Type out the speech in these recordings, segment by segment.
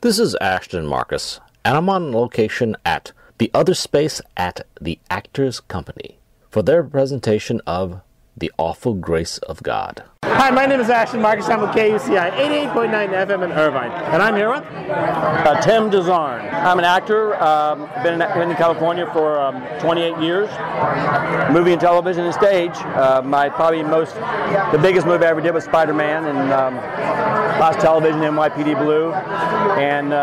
This is Ashton Marcus, and I'm on location at the Other Space at the Actors Company for their presentation of The Awful Grace of God. Hi, my name is Ashton Marcus. I'm with KUCI 88.9 FM in Irvine, and I'm here with Tim DeZarn. I'm an actor. Been in California for 28 years. Movie and television and stage. The biggest movie I ever did was Spider-Man, and last television NYPD Blue, and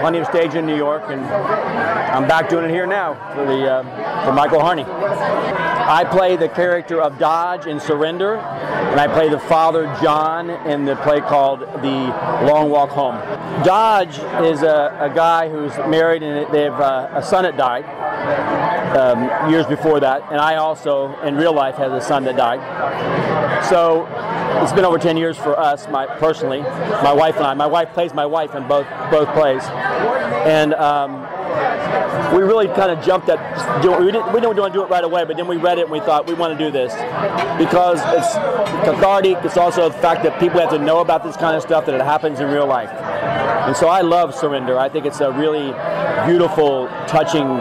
plenty of stage in New York, and I'm back doing it here now for Michael Harney. I play the character of Dodge in Surrender, and I play the father John in the play called The Long Walk Home. Dodge is a guy who's married, and they have a son that died years before that, and I also, in real life, had a son that died. So it's been over 10 years for us, personally, my wife and I. My wife plays my wife in both plays, and we really kind of jumped at. We didn't want to do it right away, but then we read it and we thought we want to do this because it's cathartic. It's also the fact that people have to know about this kind of stuff, that it happens in real life. And so I love Surrender. I think it's a really beautiful, touching,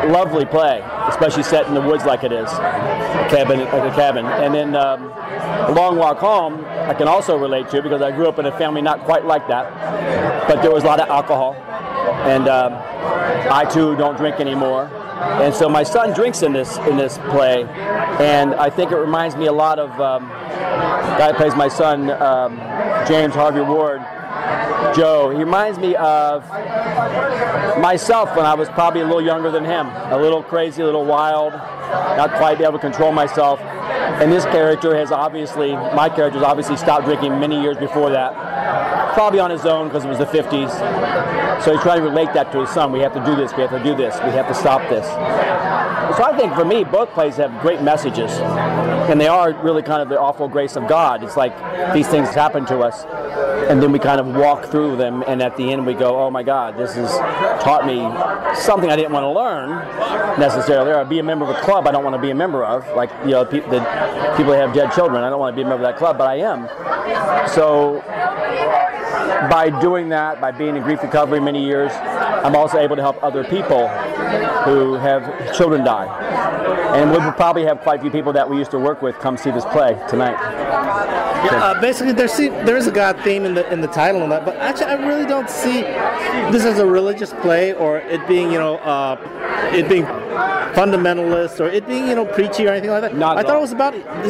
lovely play, especially set in the woods like it is, like a cabin. And then The Long Walk Home, I can also relate to because I grew up in a family not quite like that, but there was a lot of alcohol, and I too don't drink anymore. And so my son drinks in this play, and I think it reminds me a lot of the guy who plays my son, James Harvey Ward, Joe. He reminds me of myself when I was probably a little younger than him, a little crazy, a little wild, not quite able to control myself. And my character has obviously stopped drinking many years before that, probably on his own because it was the 50s. So he's trying to relate that to his son. We have to do this, we have to do this, we have to stop this. So I think for me, both plays have great messages, and they are really kind of the awful grace of God. It's like these things happen to us, and then we kind of walk through them, and at the end we go, oh my God, this has taught me something I didn't want to learn necessarily, or be a member of a club I don't want to be a member of, like the people that have dead children. I don't want to be a member of that club, but I am. So by doing that, by being in grief recovery many years, I'm also able to help other people who have children die. And we'll probably have quite a few people that we used to work with come see this play tonight. Basically, there is a God theme in the title and that, but actually, I really don't see this as a religious play, or it being it being fundamentalist, or it being preachy or anything like that. I thought this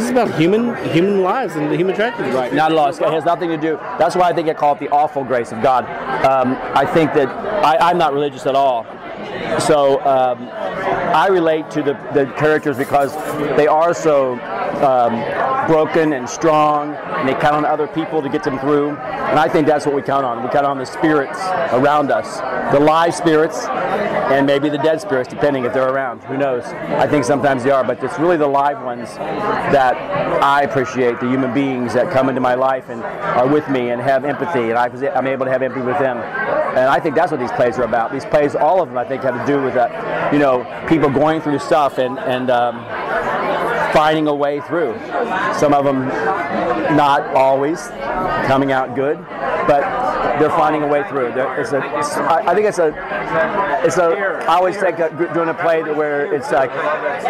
is about human lives and the human tragedy. Right, not at all. It has nothing to do. That's why I think I call it the awful grace of God. I think that I'm not religious at all, so I relate to the characters because they are so broken and strong, and they count on other people to get them through. And I think that's what we count on. We count on the spirits around us, the live spirits, and maybe the dead spirits, depending if they're around. Who knows? I think sometimes they are, but it's really the live ones that I appreciate, the human beings that come into my life and are with me and have empathy, and I'm able to have empathy with them. And I think that's what these plays are about. These plays, all of them, I think, have to do with that, people going through stuff and finding a way through. Some of them not always coming out good, but they're finding a way through. I always think doing a play where it's like,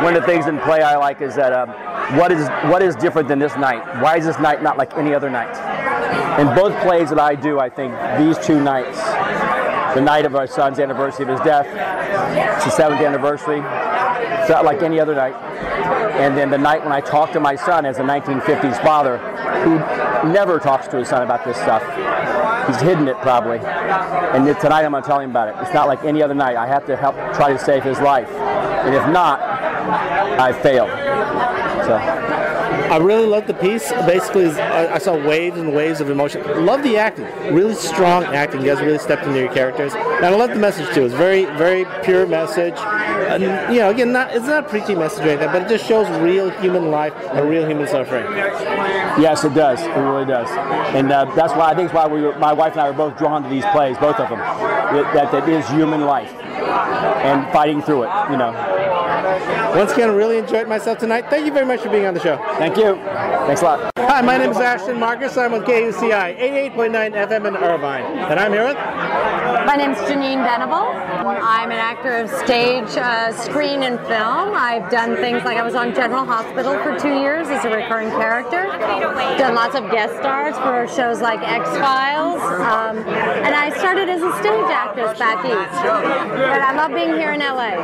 one of the things in play I like is that what is different than this night? Why is this night not like any other night? In both plays that I do, I think these two nights, the night of our son's anniversary of his death, it's the 7th anniversary, it's not like any other night. And then the night when I talk to my son as a 1950s father who never talks to his son about this stuff. He's hidden it probably. And tonight I'm going to tell him about it. It's not like any other night. I have to help try to save his life. And if not, I failed. So I really loved the piece. Basically, I saw waves and waves of emotion. Love the acting. Really strong acting. You guys really stepped into your characters. And I love the message too. It's very, very pure message. And, again, it's not a preachy message or anything, but it just shows real human life and real human suffering. Yes, it does. It really does. And that's why I think it's why my wife and I were both drawn to these plays, both of them. That is human life and fighting through it. Once again, I really enjoyed myself tonight. Thank you very much for being on the show. Thank you. Thanks a lot. Hi, my name is Ashton Marcus. I'm with KUCI 88.9 FM in Irvine. And I'm here with... My name is Janine Venable. I'm an actor of stage, screen, and film. I've done things like I was on General Hospital for 2 years as a recurring character. Done lots of guest stars for shows like X-Files. And I started as a stage actress back east. But I love being here in LA.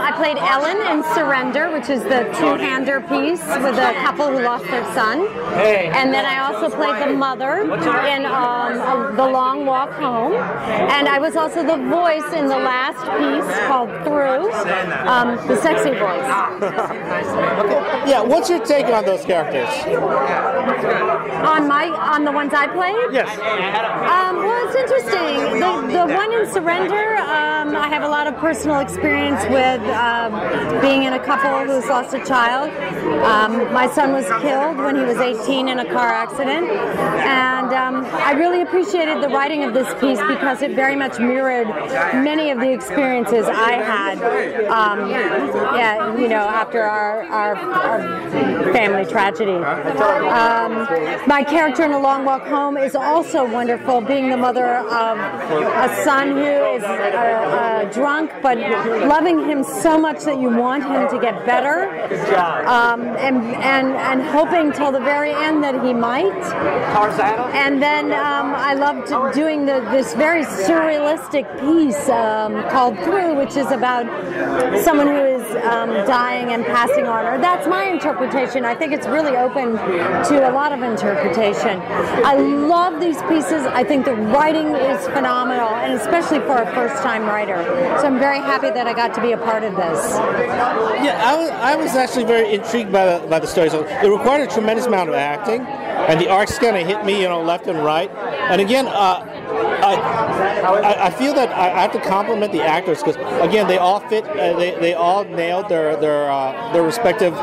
I played Ellen in Surrender, which is the two-hander piece with a couple who lost their son. And then I also played the mother in The Long Walk Home. And I was also the voice in the last piece called Through, the sexy voice. Yeah, what's your take on those characters? On the ones I played? Yes. Well, it's interesting. The one in Surrender, I have a lot of personal experience with being in a couple who's lost a child. My son was killed when he was 18 in a car accident, and I really appreciated the writing of this piece because it very much mirrored many of the experiences I had, after our family tragedy. My character in A Long Walk Home is also wonderful, being the mother of a son who is drunk, but loving him so much that you want him to get better, and hoping till the very end that he might. And then I loved doing this very surrealistic piece called Through, which is about someone who is dying and passing on. Or that's my interpretation. I think it's really open to a lot of interpretation. I love these pieces. I think the writing is phenomenal, and especially for a first-time writer. So I'm very happy that I got to be a part of this. Yeah, I was actually very intrigued by the story. So it required a tremendous amount of acting, and the arcs kind of hit me, left and right. And again, I feel that I have to compliment the actors because, again, they all fit. They all nailed their respective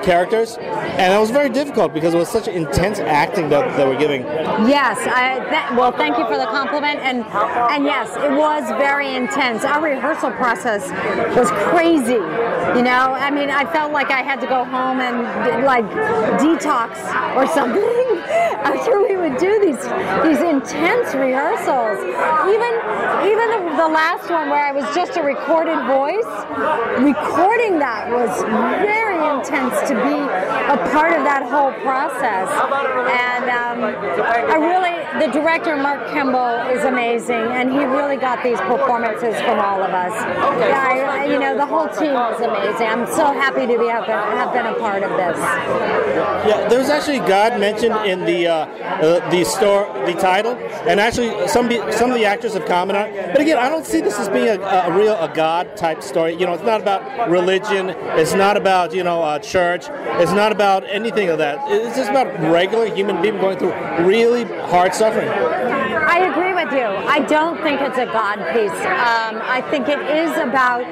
characters, and it was very difficult because it was such intense acting that they were giving. Yes, well, thank you for the compliment, and yes, it was very intense. Our rehearsal process was crazy. I mean, I felt like I had to go home and like detox or something after we would do these intense rehearsals. Even the last one where I was just a recorded voice, recording that was very intense to be a part of that whole process. And the director, Mark Kimball, is amazing, and he really got these performances from all of us. The whole team is amazing. I'm so happy to have been a part of this. Yeah, there was actually God mentioned in the title, and actually some of the actors have commented on it. But again, I don't see this as being a God type story. It's not about religion. It's not about church. It's not about anything of that. It's just about regular human beings going through really hard suffering. I agree with you. I don't think it's a God piece. I think it is about,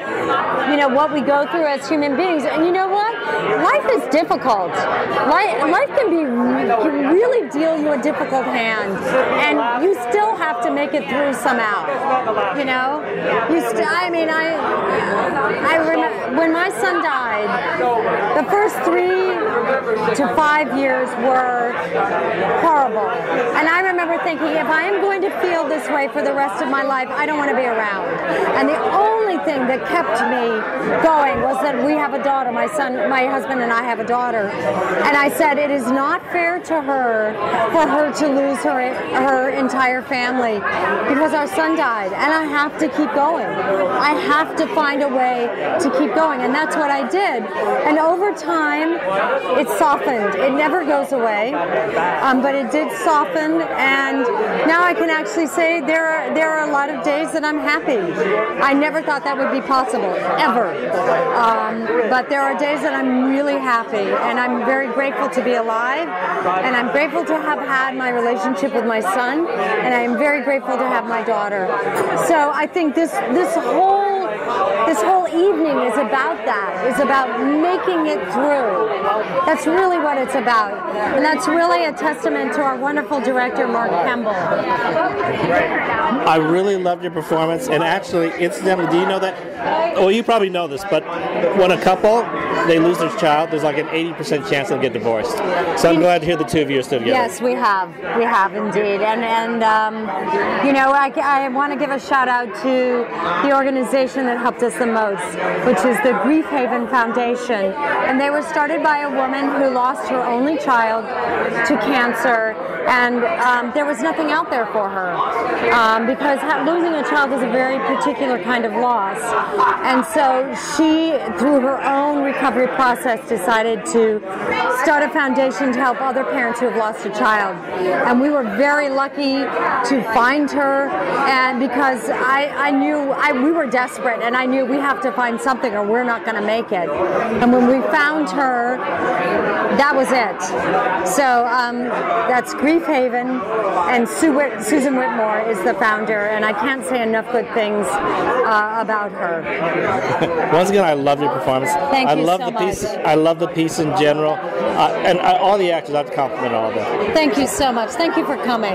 what we go through as human beings. And you know what? Life is difficult. Life can really deal you a difficult hand, and you still have to make it through somehow. I remember when my son died, the first 3 to 5 years were horrible. And I remember thinking, if I am going to feel this way for the rest of my life, I don't want to be around. And the only thing that kept me going was that we have a daughter. My husband and I have a daughter. And I said, it is not fair to her for her to lose her entire family because our son died. And I have to keep going. I have to find a way to keep going. And that's what I did. And over time, it softened. It never goes away. But it did soften. And now I can actually say there are a lot of days that I'm happy. I never thought that would be possible, ever. But there are days that I'm really happy, and I'm very grateful to be alive, and I'm grateful to have had my relationship with my son, and I am very grateful to have my daughter. So I think this whole evening is about that. It's about making it through. That's really what it's about, and that's really a testament to our wonderful director, Mark Kimball. I really loved your performance, and actually, incidentally, do you know that? Well, you probably know this, but when a couple they lose their child, there's like an 80% chance they'll get divorced. So I'm glad to hear the two of you are still together. Yes, we have indeed, and you know, I want to give a shout out to the organization that helped us the most, which is the Grief Haven Foundation, and they were started by a woman who lost her only child to cancer, and there was nothing out there for her because losing a child is a very particular kind of loss, and so she, through her own recovery process, decided to start a foundation to help other parents who have lost a child. And we were very lucky to find her, and because I knew we were desperate, and I knew we have to find something or we're not going to make it. And when we found her, that was it. So that's Grief Haven, and Susan Whitmore is the founder, and I can't say enough good things about her. Once again, I love your performance. Thank you so much. I love the piece in general, and all the actors. I have to compliment all of them. Thank you so much. Thank you for coming.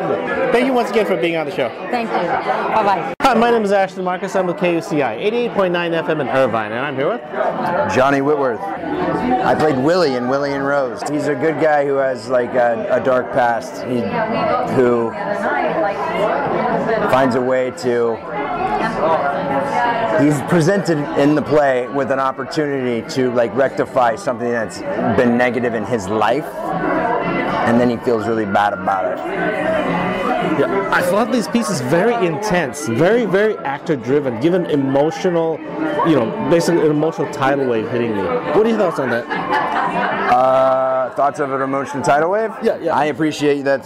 Thank you once again for being on the show. Thank you. Bye-bye. Hi, my name is Ashton Marcus. I'm with KUCI 88.9 FM in Irvine, and I'm here with Johnny Whitworth. I played Willie in Willie and Rose. He's a good guy who has like a dark past, who finds a way to... He's presented in the play with an opportunity to like rectify something that's been negative in his life, and then he feels really bad about it. Yeah, I thought these pieces very intense, very, very actor-driven, given emotional, basically an emotional tidal wave hitting me. What are your thoughts on that? Thoughts of an emotional tidal wave? Yeah. I appreciate that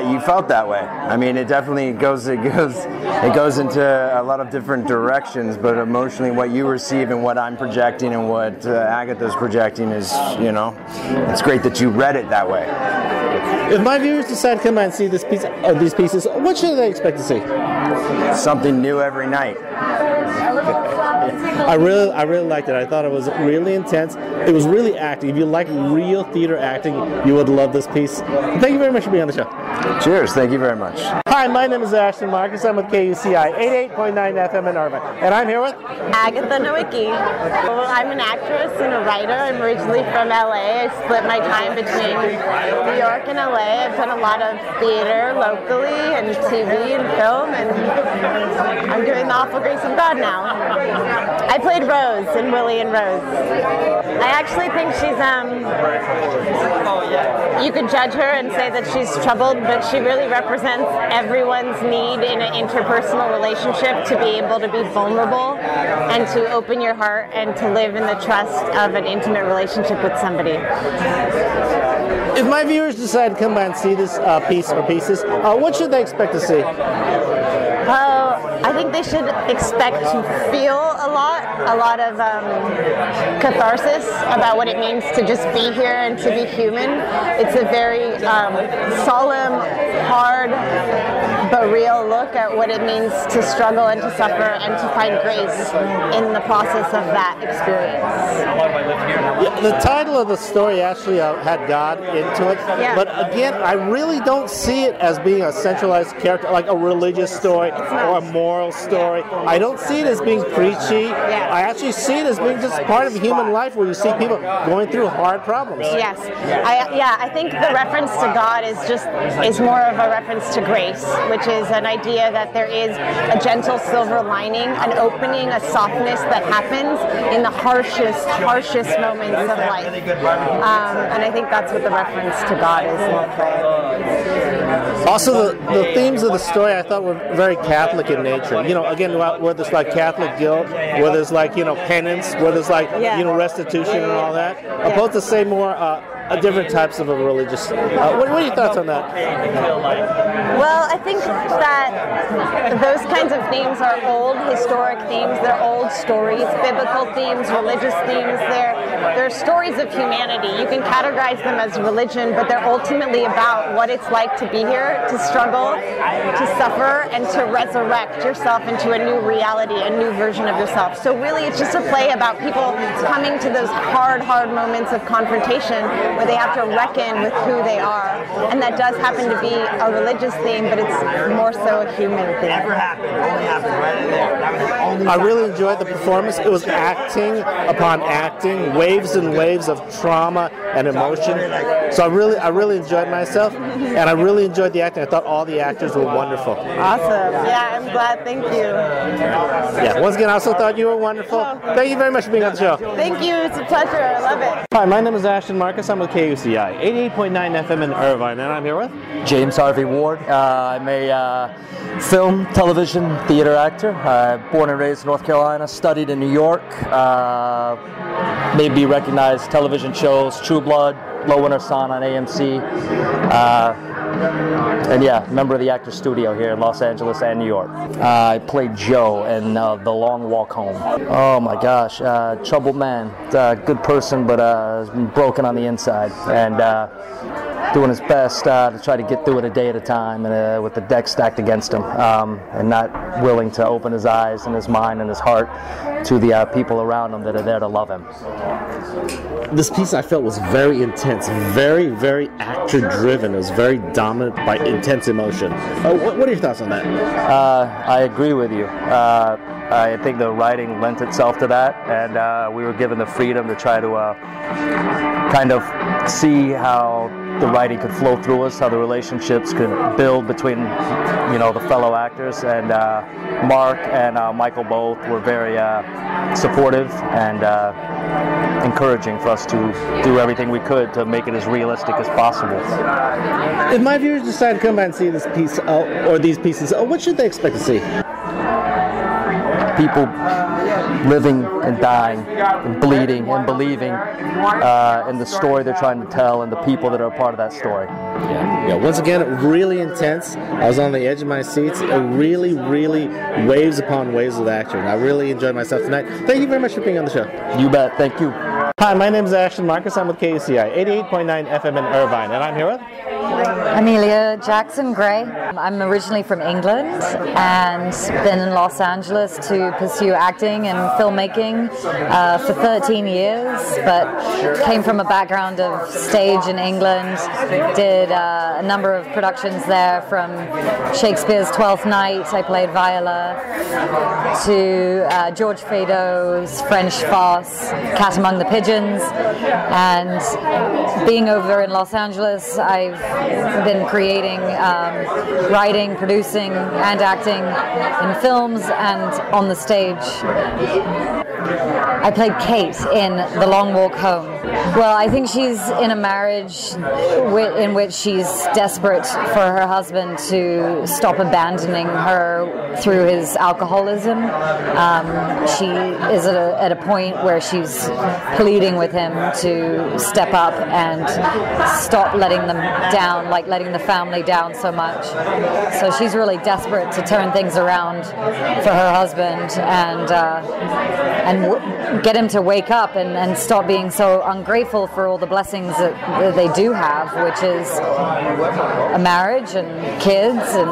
you felt that way. I mean, it definitely goes into a lot of different directions, but emotionally, what you receive and what I'm projecting and what Agatha's projecting is, it's great that you read it that way. If my viewers decide to come out and see these pieces, what should they expect to see? Something new every night. I really liked it. I thought it was really intense. It was really acting. If you like real theater acting, you would love this piece. Thank you very much for being on the show. Cheers. Thank you very much. Hi, my name is Ashton Marcus. I'm with KUCI 88.9 FM in Irvine. And I'm here with Agatha Nowicki. Well, I'm an actress and a writer. I'm originally from LA. I split my time between New York and LA. I've done a lot of theater locally and TV and film, and I'm doing The Awful Grace of God now. I played Rose in Willie and Rose. I actually think she's, you could judge her and say that she's troubled, but she really represents everyone's need in an interpersonal relationship to be able to be vulnerable and to open your heart and to live in the trust of an intimate relationship with somebody. If my viewers decide to come by and see this piece or pieces, what should they expect to see? I think they should expect to feel a lot of catharsis about what it means to just be here and to be human. It's a very solemn, hard, but real look at what it means to struggle and to suffer and to find grace in the process of that experience. Yeah, the title of the story actually had God into it, but again, I really don't see it as being a centralized character, like a religious story or a moral story. I don't see it as being preachy. I actually see it as being just part of human life where you see people going through hard problems. Yes. I think the reference to God is more of a reference to grace, which is an idea that there is a gentle silver lining, an opening, a softness that happens in the harshest moments of life. And I think that's what the reference to God is in the play. Also, the themes of the story I thought were very Catholic in nature. Again, where there's like Catholic guilt, where there's like, penance, where there's like, restitution and all that, opposed to say more different types of a religious. What are your thoughts on that? Well, I think that those kinds of themes are old historic themes. They're old stories, biblical themes, religious themes. They're stories of humanity. You can categorize them as religion, but they're ultimately about what it's like to be be here, to struggle, to suffer, and to resurrect yourself into a new reality, a new version of yourself. So really, it's just a play about people coming to those hard moments of confrontation where they have to reckon with who they are. And that does happen to be a religious theme, but it's more so a human theme. Never happened. Only happened right there. That was the only. I really enjoyed the performance. It was acting upon acting, waves and waves of trauma and emotion. So I really enjoyed myself, and I really enjoyed the acting. I thought all the actors were wonderful. Awesome. Yeah, I'm glad. Thank you. Yeah, once again, I also thought you were wonderful. Thank you very much for being on the show. Thank you. It's a pleasure. I love it. Hi, my name is Ashton Marcus. I'm with KUCI, 88.9 FM in Irvine, and I'm here with James Harvey Ward. I'm a film, television, theater actor. Born and raised in North Carolina, studied in New York. Maybe recognized television shows, True Blood, Low Winter Sun on AMC. And yeah, member of the Actors Studio here in Los Angeles and New York. I played Joe in The Long Walk Home. Oh my gosh, troubled man, good person, but broken on the inside, and doing his best to try to get through it a day at a time, and with the deck stacked against him, and not willing to open his eyes and his mind and his heart to the people around him that are there to love him. this piece. I felt was very intense, very actor-driven. It was very dominant by intense emotion. What are your thoughts on that? I agree with you. I think the writing lent itself to that, and we were given the freedom to try to kind of see how the writing could flow through us, how the relationships could build between, the fellow actors. And Mark and Michael both were very supportive and encouraging for us to do everything we could to make it as realistic as possible. If my viewers decide to come by and see this piece or these pieces, what should they expect to see? People living and dying and bleeding and believing in the story they're trying to tell and the people that are a part of that story. Yeah. Once again, really intense. I was on the edge of my seats. Really waves upon waves of action. I really enjoyed myself tonight. Thank you very much for being on the show. You bet. Thank you. Hi, my name is Ashton Marcus. I'm with KUCI, 88.9 FM in Irvine, and I'm here with Amelia Jackson Gray. I'm originally from England and been in Los Angeles to pursue acting and filmmaking for 13 years, but came from a background of stage in England, did a number of productions there, from Shakespeare's Twelfth Night, I played Viola, to George Feydeau's French farce, Cat Among the Pigeons, and being over in Los Angeles, I've been creating, writing, producing, and acting in films and on the stage. I played Kate in The Long Walk Home. Well, I think she's in a marriage in which she's desperate for her husband to stop abandoning her through his alcoholism. She is at a point where she's pleading with him to step up and stop letting them down, like letting the family down so much. So she's really desperate to turn things around for her husband and get him to wake up and stop being so ungrateful for all the blessings that they do have, which is a marriage and kids and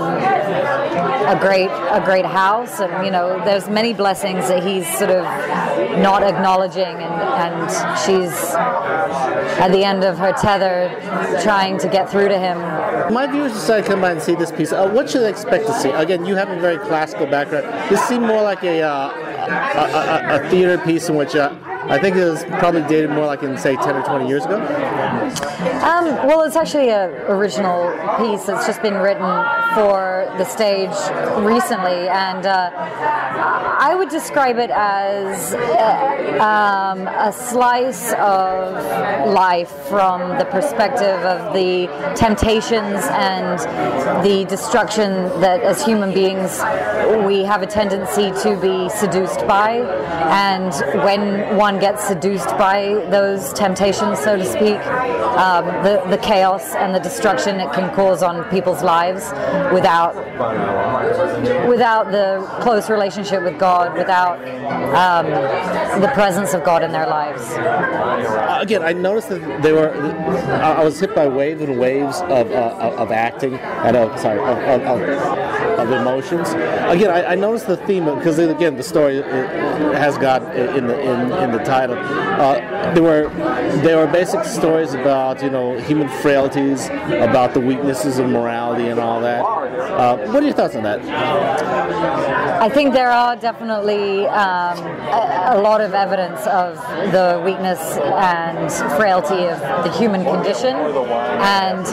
a great house, and there's many blessings that he's sort of not acknowledging, and she's at the end of her tether trying to get through to him. My viewers decide to come by and see this piece. What should they expect to see? Again, you have a very classical background. This seemed more like a theater piece in which I think it was probably dated more like in, say, 10 or 20 years ago. Well, it's actually an original piece that's just been written for the stage recently, and I would describe it as a slice of life from the perspective of the temptations and the destruction that as human beings we have a tendency to be seduced by, and when one one gets seduced by those temptations, so to speak, the chaos and the destruction it can cause on people's lives without the close relationship with God, without the presence of God in their lives. Again, I noticed that I was hit by waves and waves of acting and of emotions. Again, I noticed the theme because again the story has God in the title. There were basic stories about human frailties, about the weaknesses of morality and all that. What are your thoughts on that? I think there are definitely a lot of evidence of the weakness and frailty of the human condition, and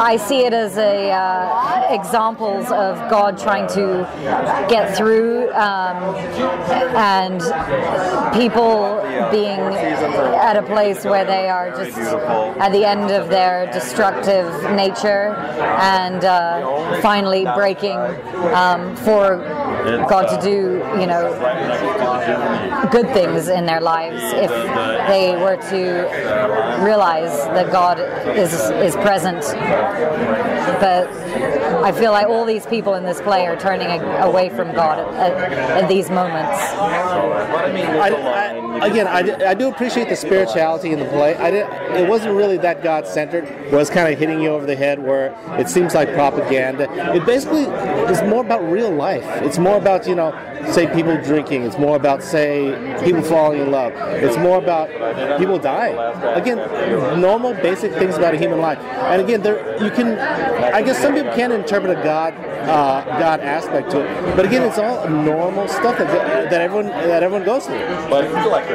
I see it as examples of God trying to get through, and people being at a place where they are just at the end of their destructive nature and finally breaking for God to do, good things in their lives if they were to realize that God is present. But I feel like all these people in this play are turning away from God at these moments. I do appreciate the spirituality in the play. It wasn't really that God-centered, where it's kind of hitting you over the head, where it seems like propaganda. It basically is more about real life. It's more about, say, people drinking. It's more about, say, people falling in love. It's more about people dying. Again, normal, basic things about a human life. And again, I guess some people can interpret a God aspect to it, but again, it's all normal stuff that everyone goes through.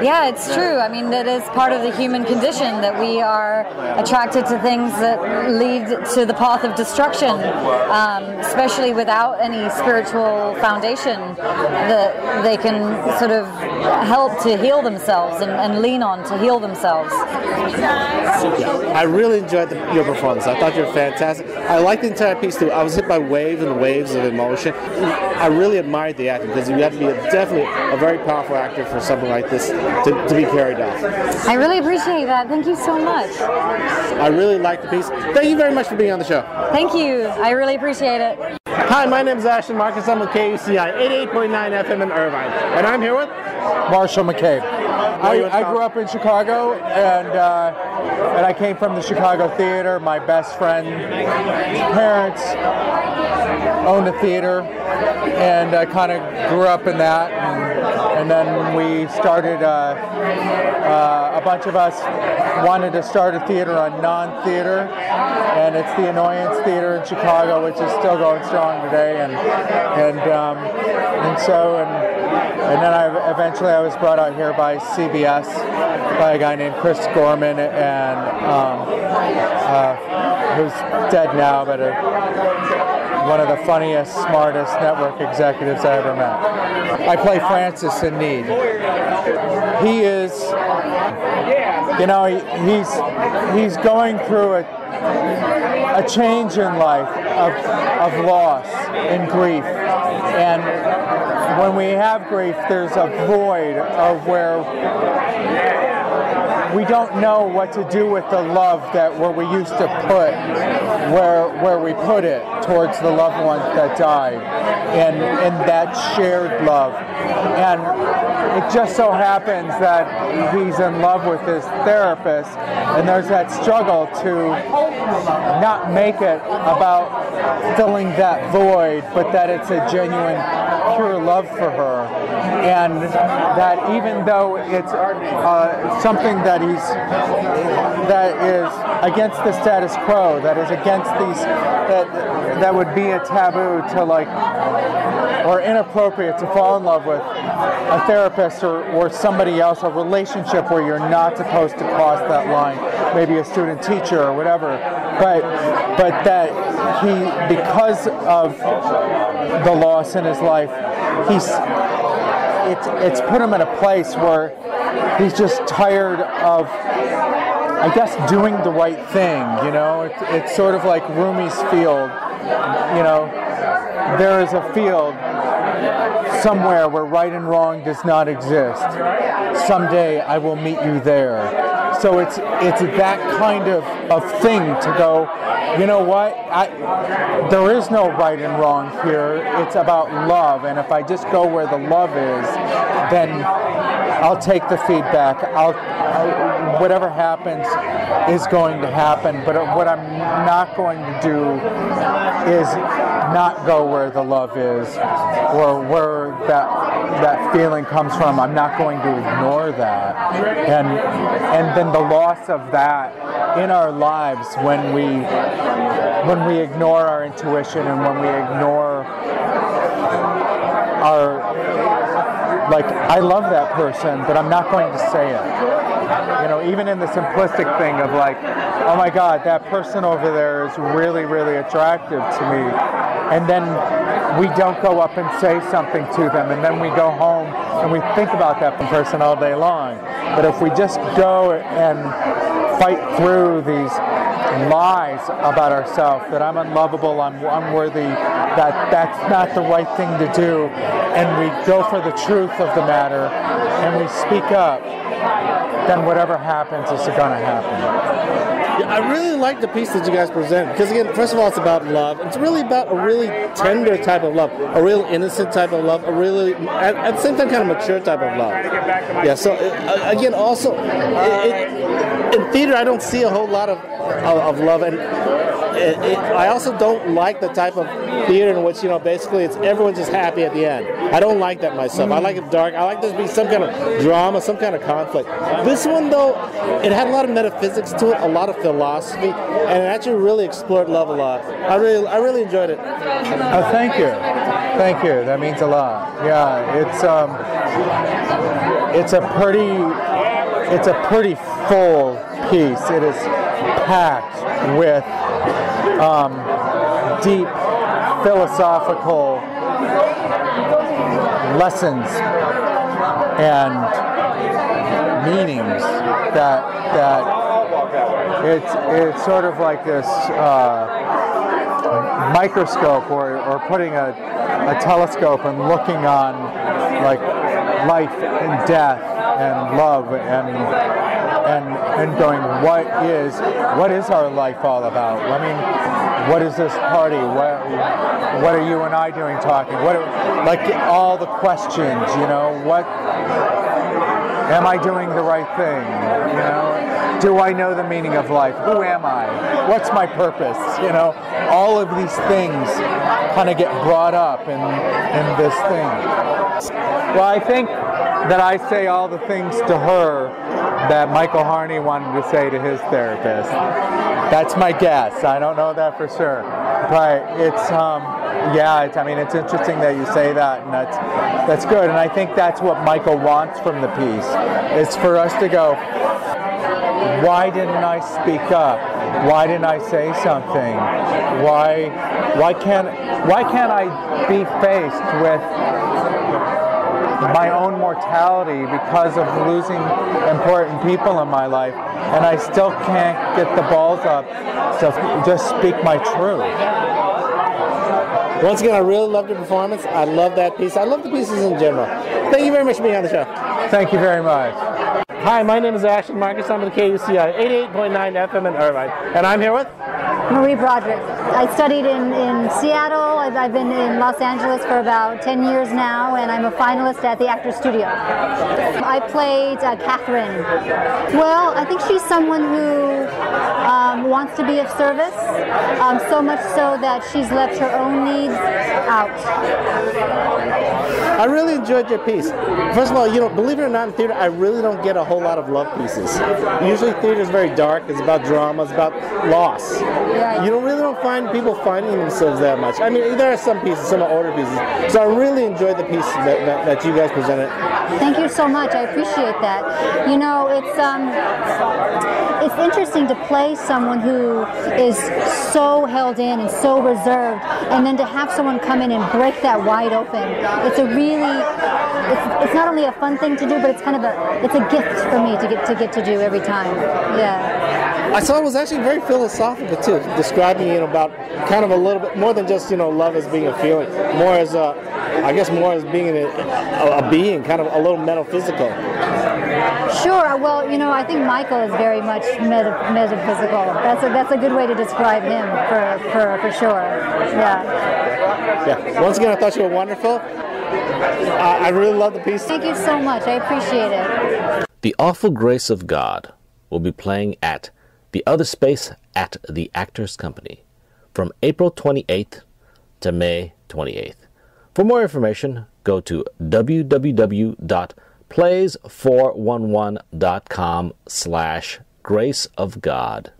Yeah, it's true. I mean, that is part of the human condition, that we are attracted to things that lead to the path of destruction, especially without any spiritual foundation that they can sort of help to heal themselves and lean on to heal themselves. I really enjoyed your performance. I thought you were fantastic. I liked the entire piece too. I was hit by waves and waves of emotion. I really admired the acting, because you have to be definitely a very powerful actor for something like this to be carried off. I really appreciate that. Thank you so much. I really liked the piece. Thank you very much for being on the show. Thank you. I really appreciate it. Hi, my name is Ashton Marcus. I'm with KUCI 88.9 FM in Irvine, and I'm here with Marshall McCabe. I grew up in Chicago, and I came from the Chicago theater. My best friend's parents owned a theater, and I kind of grew up in that. And then we started, a bunch of us wanted to start a theater on non-theater, and it's the Annoyance Theater in Chicago, which is still going strong today. And then I eventually was brought out here by CBS by a guy named Chris Gorman, and who's dead now, but one of the funniest, smartest network executives I ever met. I play Francis in Need. He is, he's going through a change in life of loss and grief. And when we have grief, there's a void of where we don't know what to do with the love where we used to put, where we put it towards the loved ones that died, and that shared love. And it just so happens that he's in love with his therapist, and there's that struggle to not make it about filling that void, but that it's a genuine, pure love for her. And that even though it's something that is against the status quo, that is against that would be a taboo to or inappropriate to fall in love with a therapist or somebody else, a relationship where you're not supposed to cross that line, maybe a student teacher or whatever, but that because of the loss in his life, it's put him in a place where he's just tired of, I guess, doing the right thing. It's sort of like Rumi's field. There is a field, somewhere where right and wrong does not exist. Someday I will meet you there. So it's that kind of thing to go, you know what, there is no right and wrong here. It's about love, and if I just go where the love is, then I'll take the feedback. Whatever happens is going to happen, but what I'm not going to do is not go where the love is or where that feeling comes from. I'm not going to ignore that, and then the loss of that in our lives when we ignore our intuition and when we ignore our, like, I love that person, but I'm not going to say it. You know, even in the simplistic thing of like, oh my God, that person over there is really, really attractive to me. And then we don't go up and say something to them, and then we go home and we think about that person all day long. But if we just go and fight through these lies about ourselves, that I'm unlovable, I'm unworthy, that's not the right thing to do, and we go for the truth of the matter, and we speak up, then whatever happens is going to happen. Yeah, I really like the piece that you guys present, because again, first of all, it's about love. It's really about a really tender type of love, a real innocent type of love, a really, at the same time, kind of mature type of love. Yeah, so again, also, in theater, I don't see a whole lot of love, and I also don't like the type of theater in which, you know, basically it's everyone's just happy at the end. I don't like that myself. I like it dark. I like there to be some kind of drama, some kind of conflict. This one, though, it had a lot of metaphysics to it, a lot of philosophy, and it actually really explored love a lot. I really enjoyed it. Oh, thank you. Thank you. That means a lot. Yeah, it's a pretty full piece. It is packed with deep philosophical lessons and meanings that it's sort of like this microscope or putting a telescope and looking on like life and death and love and going, what is our life all about? I mean, what is this party? What are you and I doing talking? Like all the questions, you know, what am I doing the right thing? You know, do I know the meaning of life? Who am I? What's my purpose? You know, all of these things kind of get brought up in this thing. Well, I think that I say all the things to her that Michael Harney wanted to say to his therapist. That's my guess. I don't know that for sure, but it's it's interesting that you say that, and that's good. And I think that's what Michael wants from the piece. It's for us to go, why didn't I speak up? Why didn't I say something? Why can't I be faced with my own mortality because of losing important people in my life, and I still can't get the balls up to just speak my truth. Once again, I really loved your performance. I love that piece. I love the pieces in general. Thank you very much for being on the show. Thank you very much. Hi, my name is Ashton Marcus. I'm with KUCI 88.9 FM in Irvine, and I'm here with Marie Broderick. I studied in Seattle. I've been in Los Angeles for about 10 years now, and I'm a finalist at the Actors Studio. I played Catherine. Well, I think she's someone who wants to be of service, so much so that she's left her own needs out. I really enjoyed your piece. First of all, you know, believe it or not, in theater, I really don't get a whole lot of love pieces. Usually theater is very dark. It's about drama. It's about loss. Yeah. You don't find people finding themselves that much. I mean, there are some pieces, some are older pieces. So I really enjoyed the piece that you guys presented. Thank you so much. I appreciate that. You know, it's interesting to play someone who is so held in and so reserved, and then to have someone come in and break that wide open. It's a really, it's not only a fun thing to do, but it's kind of it's a gift for me to get to do every time. Yeah. I saw it was actually very philosophical too, describing about kind of a little bit more than just love as being a feeling, more as I guess more as being a being, kind of a little metaphysical. Sure. Well, I think Michael is very much metaphysical. That's a good way to describe him for sure. Yeah. Once again, I thought you were wonderful. I really love the piece. Thank you so much. I appreciate it. The Awful Grace of God will be playing at the Other Space at the Actors Company from April 28th to May 28th. For more information, go to www.plays411.com/Grace of God.